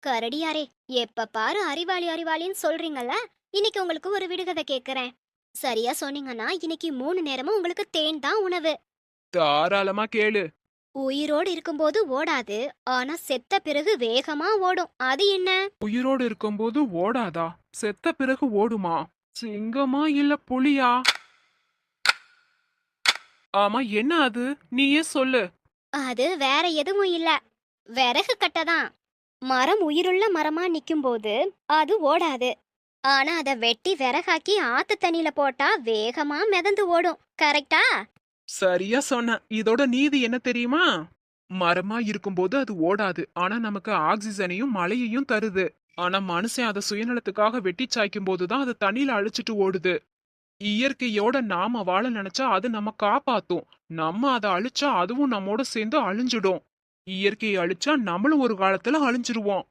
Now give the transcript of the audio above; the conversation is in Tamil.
கரடியாரே, எப்ப பாரு அறிவாளி அறிவாளின்னு சொல்றீங்கல்ல. இன்னைக்கு உங்களுக்கு ஒரு விடுகதை கேக்குறேன். சரியா சொன்னீங்கன்னா இன்னைக்கு 3 நேரமும் உங்களுக்கு தேன் தான் உணவு. தாராளமா கேளு. உயிரோடு இருக்கும்போது ஓடாது, ஆனா செத்த பிறகு வேகமா ஓடும். அது என்ன? உயிரோடு இருக்கும்போது ஓடாதா? செத்த பிறகு ஓடுமா? சிங்கமா இல்ல புலியா? ஆமா, என்ன அது? நீயே சொல்லு. அது வேற எதுவும் இல்ல. விறகு கட்டை தான். மரம் உயிருள்ள மரமா நிக்கும்போது அது ஓடாது. ஆனா அத வெட்டி விறகாக்கி ஆத்து தண்ணியில போட்டா வேகமா மிதந்து ஓடும். கரெக்டா? சரியா சொன்ன. இதோட நீதி என்ன தெரியுமா? மரமா இருக்கும்போது அது ஓடாது. ஆனா நமக்கு ஆக்சிஜனையும் மழையையும் தருது. ஆனா மனுஷன் அத சுயநலத்துக்காக வெட்டி சாய்க்கும் போதுதான் அது தண்ணியில அழிச்சிட்டு ஓடுது. இயற்கையோட நாம வாழ நினைச்சா அது நம்ம காப்பாத்தும். நம்ம அத அழிச்சா அதுவும் நம்மோட சேர்ந்து அழிஞ்சிடும். இயற்கையை அழிச்சா நம்மளும் ஒரு காலத்துல அழிஞ்சிருவோம்.